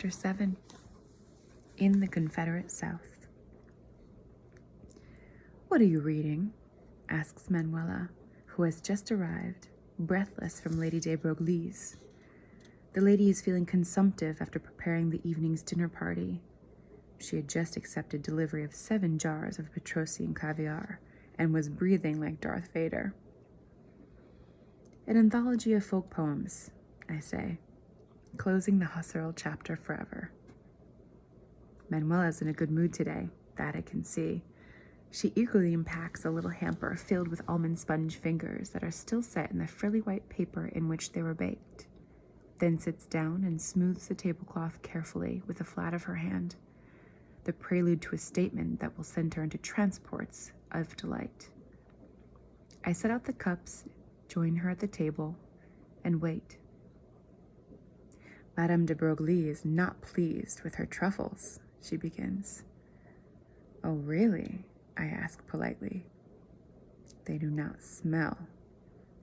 Chapter 7. In the Confederate South. "What are you reading?" asks Manuela, who has just arrived, breathless from Lady de Broglie's. The lady is feeling consumptive after preparing the evening's dinner party. She had just accepted delivery of 7 jars of Petrosian caviar and was breathing like Darth Vader. "An anthology of folk poems," I say, closing the Husserl chapter forever. Manuela's in a good mood today, that I can see. She eagerly unpacks a little hamper filled with almond sponge fingers that are still set in the frilly white paper in which they were baked, then sits down and smooths the tablecloth carefully with the flat of her hand, the prelude to a statement that will send her into transports of delight. I set out the cups, join her at the table, and wait. "Madame de Broglie is not pleased with her truffles," she begins. "Oh, really?" I ask politely. "They do not smell,"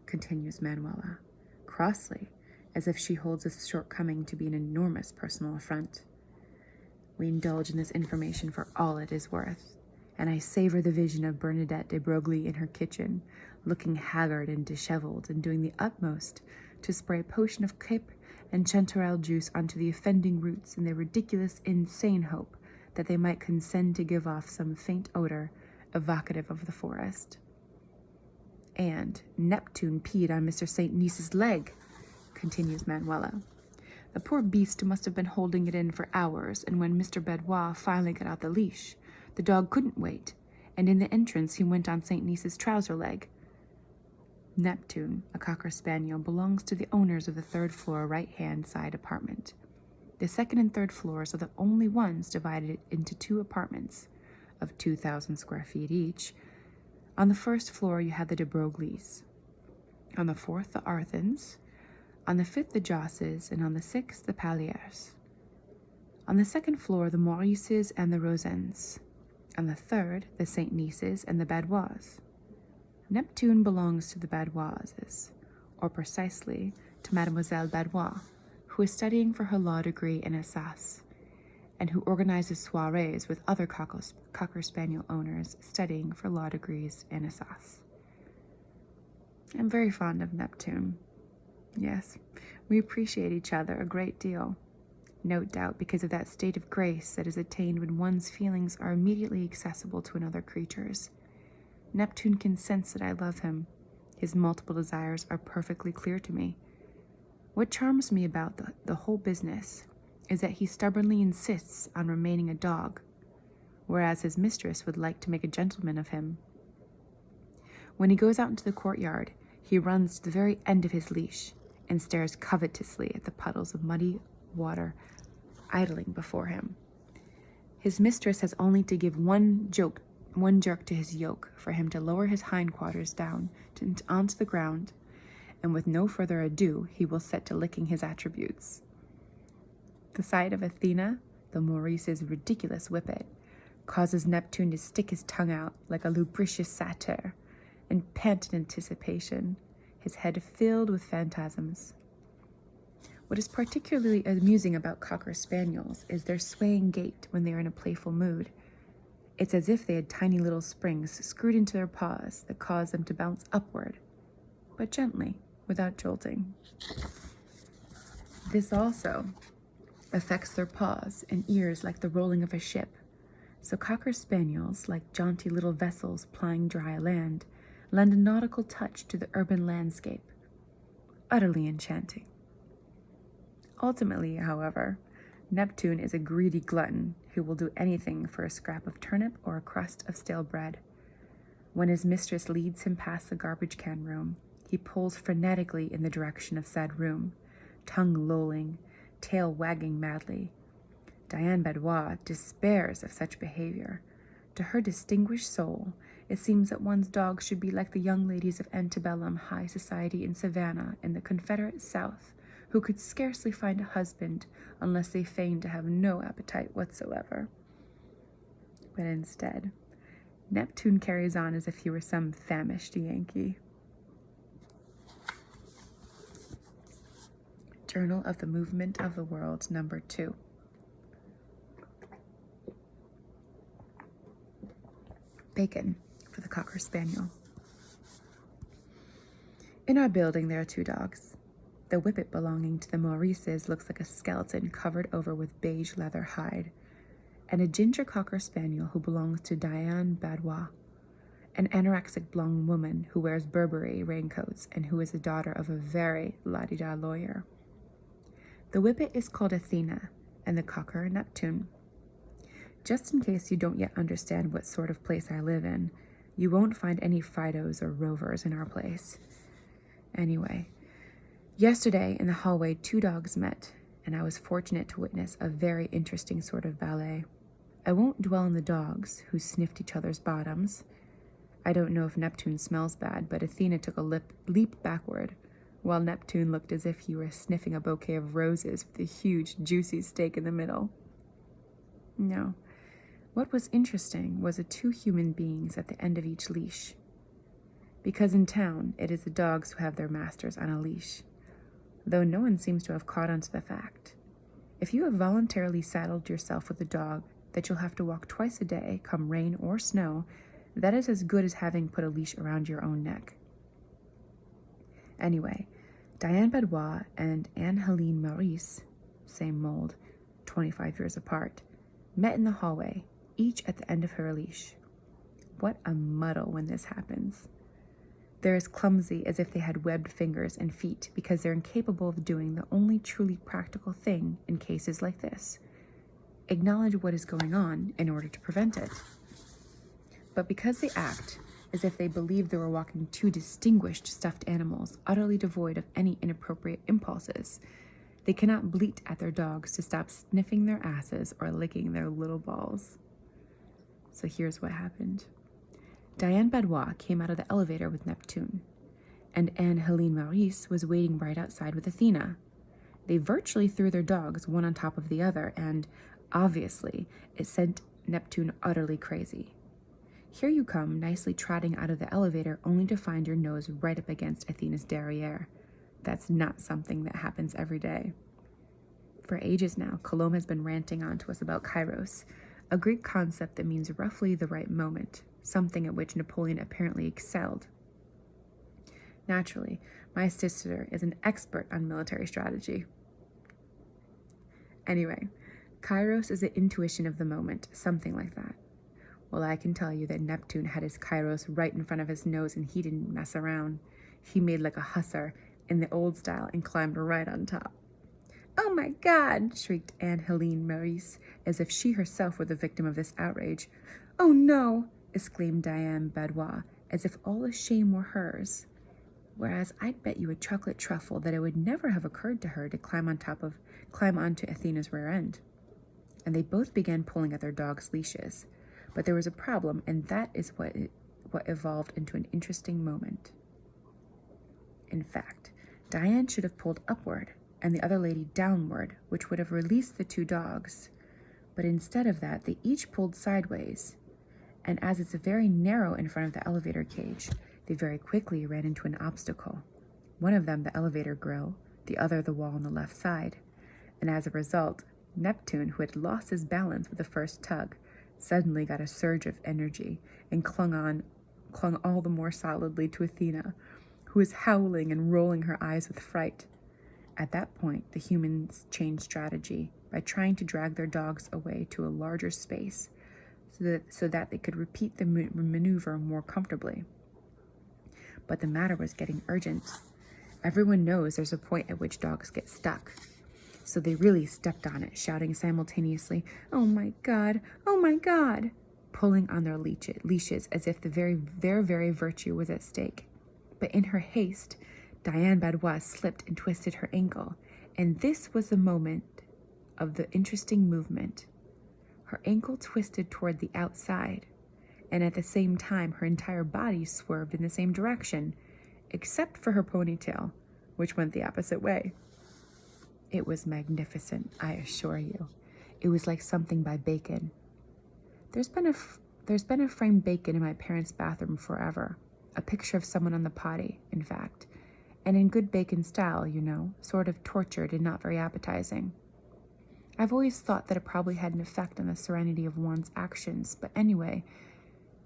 continues Manuela, crossly, as if she holds this shortcoming to be an enormous personal affront. We indulge in this information for all it is worth, and I savor the vision of Bernadette de Broglie in her kitchen, looking haggard and disheveled and doing the utmost to spray a potion of cape and chanterelle juice onto the offending roots in the ridiculous, insane hope that they might consent to give off some faint odor evocative of the forest. "And Neptune peed on Mr. St. Nice's leg," continues Manuela. "The poor beast must have been holding it in for hours, and when Mr. Bedouin finally got out the leash, the dog couldn't wait, and in the entrance he went on St. Nice's trouser leg." Neptune, a cocker spaniel, belongs to the owners of the 3rd floor right-hand side apartment. The 2nd and 3rd floors are the only ones divided into 2 apartments of 2,000 square feet each. On the 1st floor you have the de Broglies, on the 4th the Arthins, on the 5th the Josses, and on the 6th the Palliers. On the 2nd floor the Maurices and the Rosens, on the 3rd the St. Nices and the Badouas. Neptune belongs to the Badouases, or precisely to Mademoiselle Badouin, who is studying for her law degree in Assas, and who organizes soirees with other cocker spaniel owners studying for law degrees in Assas. I'm very fond of Neptune. Yes, we appreciate each other a great deal, no doubt because of that state of grace that is attained when one's feelings are immediately accessible to another creature's. Neptune can sense that I love him. His multiple desires are perfectly clear to me. What charms me about the whole business is that he stubbornly insists on remaining a dog, whereas his mistress would like to make a gentleman of him. When he goes out into the courtyard, he runs to the very end of his leash and stares covetously at the puddles of muddy water idling before him. His mistress has only to give one jerk to his yoke for him to lower his hindquarters down onto the ground, and with no further ado he will set to licking his attributes. The sight of Athena, the Maurice's ridiculous whippet, causes Neptune to stick his tongue out like a lubricious satyr and pant in anticipation, his head filled with phantasms. What is particularly amusing about cocker spaniels is their swaying gait when they are in a playful mood. It's as if they had tiny little springs screwed into their paws that cause them to bounce upward, but gently, without jolting. This also affects their paws and ears like the rolling of a ship, so cocker spaniels, like jaunty little vessels plying dry land, lend a nautical touch to the urban landscape. Utterly enchanting. Ultimately, however, Neptune is a greedy glutton who will do anything for a scrap of turnip or a crust of stale bread. When his mistress leads him past the garbage can room, he pulls frenetically in the direction of said room, tongue lolling, tail wagging madly. Diane Bedouin despairs of such behavior. To her distinguished soul, it seems that one's dog should be like the young ladies of antebellum high society in Savannah in the Confederate South, who could scarcely find a husband unless they feigned to have no appetite whatsoever. But instead, Neptune carries on as if he were some famished Yankee. Journal of the Movement of the World, number 2, Bacon for the Cocker Spaniel. In our building, there are 2 dogs. The whippet belonging to the Maurices looks like a skeleton covered over with beige leather hide, and a ginger Cocker Spaniel who belongs to Diane Badois, an anorexic blonde woman who wears Burberry raincoats and who is the daughter of a very la-di-da lawyer. The whippet is called Athena, and the Cocker Neptune. Just in case you don't yet understand what sort of place I live in, you won't find any Fidos or Rovers in our place. Anyway, yesterday in the hallway 2 dogs met, and I was fortunate to witness a very interesting sort of ballet. I won't dwell on the dogs, who sniffed each other's bottoms. I don't know if Neptune smells bad, but Athena took a leap backward, while Neptune looked as if he were sniffing a bouquet of roses with a huge, juicy steak in the middle. No, what was interesting was the 2 human beings at the end of each leash. Because in town, it is the dogs who have their masters on a leash, though no one seems to have caught on to the fact. If you have voluntarily saddled yourself with a dog that you'll have to walk twice a day, come rain or snow, that is as good as having put a leash around your own neck. Anyway, Diane Badois and Anne-Helene Maurice, same mold, 25 years apart, met in the hallway, each at the end of her leash. What a muddle when this happens. They're as clumsy as if they had webbed fingers and feet because they're incapable of doing the only truly practical thing in cases like this: acknowledge what is going on in order to prevent it. But because they act as if they believe they were walking 2 distinguished stuffed animals, utterly devoid of any inappropriate impulses, they cannot bleat at their dogs to stop sniffing their asses or licking their little balls. So here's what happened. Diane Badois came out of the elevator with Neptune, and Anne-Helene Maurice was waiting right outside with Athena. They virtually threw their dogs one on top of the other, and, obviously, it sent Neptune utterly crazy. Here you come, nicely trotting out of the elevator, only to find your nose right up against Athena's derriere. That's not something that happens every day. For ages now, Colomb has been ranting on to us about kairos, a Greek concept that means roughly the right moment, something at which Napoleon apparently excelled. Naturally, my sister is an expert on military strategy. Anyway, kairos is the intuition of the moment, something like that. Well, I can tell you that Neptune had his kairos right in front of his nose, and he didn't mess around. He made like a hussar in the old style and climbed right on top. "Oh my God!" shrieked Anne-Helene Maurice, as if she herself were the victim of this outrage. "Oh no!" exclaimed Diane Badois, as if all the shame were hers. Whereas I'd bet you a chocolate truffle that it would never have occurred to her to climb onto Athena's rear end. And they both began pulling at their dogs' leashes. But there was a problem, and that is what evolved into an interesting moment. In fact, Diane should have pulled upward, and the other lady downward, which would have released the 2 dogs. But instead of that, they each pulled sideways. And as it's very narrow in front of the elevator cage, they very quickly ran into an obstacle. One of them the elevator grill, the other the wall on the left side. And as a result, Neptune, who had lost his balance with the first tug, suddenly got a surge of energy and clung all the more solidly to Athena, who was howling and rolling her eyes with fright. At that point, the humans changed strategy by trying to drag their dogs away to a larger space so that they could repeat the maneuver more comfortably. But the matter was getting urgent. Everyone knows there's a point at which dogs get stuck. So they really stepped on it, shouting simultaneously, "Oh my God! Oh my God!" pulling on their leashes as if their very virtue was at stake. But in her haste, Diane Badois slipped and twisted her ankle, and this was the moment of the interesting movement. Her ankle twisted toward the outside, and at the same time her entire body swerved in the same direction, except for her ponytail, which went the opposite way. It was magnificent, I assure you. It was like something by Bacon. There's been a framed Bacon in my parents' bathroom forever, a picture of someone on the potty, in fact, and in good Bacon style, you know, sort of tortured and not very appetizing. I've always thought that it probably had an effect on the serenity of one's actions, but anyway,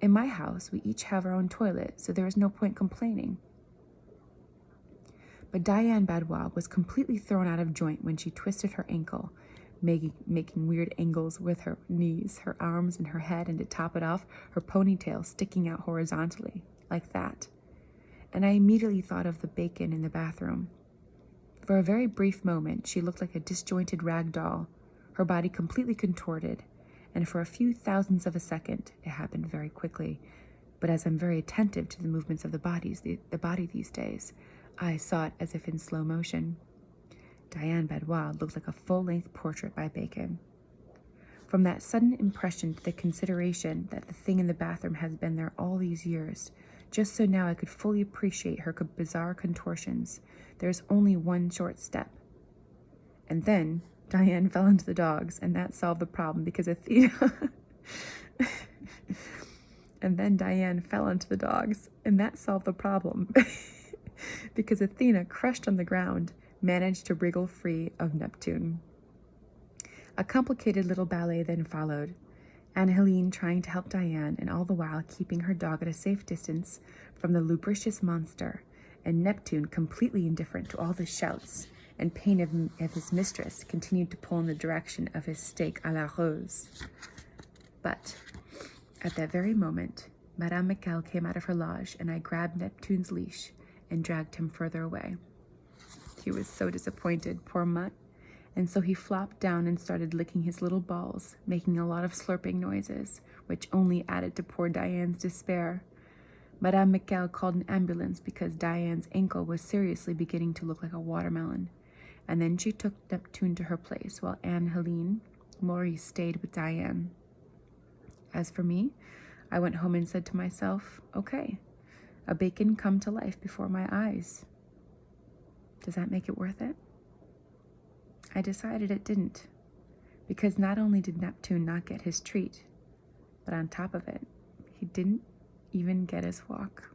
In my house, we each have our own toilet, so there is no point complaining. But Diane Badwa was completely thrown out of joint when she twisted her ankle, making weird angles with her knees, her arms, and her head, and to top it off, her ponytail sticking out horizontally, like that. And I immediately thought of the bacon in the bathroom. For a very brief moment, she looked like a disjointed rag doll, her body completely contorted, and for a few thousandths of a second, it happened very quickly, but as I'm very attentive to the movements of the body these days, I saw it as if in slow motion. Diane Badwa looked like a full-length portrait by Bacon. From that sudden impression to the consideration that the thing in the bathroom has been there all these years, just so now I could fully appreciate her bizarre contortions, there's only one short step. And then Diane fell into the dogs, and that solved the problem because Athena... And then Diane fell into the dogs, and that solved the problem because Athena, crushed on the ground, managed to wriggle free of Neptune. A complicated little ballet then followed, Anne Helene trying to help Diane and all the while keeping her dog at a safe distance from the lubricious monster, and Neptune, completely indifferent to all the shouts and pain of his mistress, continued to pull in the direction of his steak à la rose. But at that very moment, Madame Michel came out of her lodge, and I grabbed Neptune's leash and dragged him further away. He was so disappointed, poor mutt, and so he flopped down and started licking his little balls, making a lot of slurping noises, which only added to poor Diane's despair. Madame Michel called an ambulance because Diane's ankle was seriously beginning to look like a watermelon, and then she took Neptune to her place while Anne Helene, Maurice, stayed with Diane. As for me, I went home and said to myself, okay, a bacon come to life before my eyes. Does that make it worth it? I decided it didn't, because not only did Neptune not get his treat, but on top of it, he didn't even get his walk.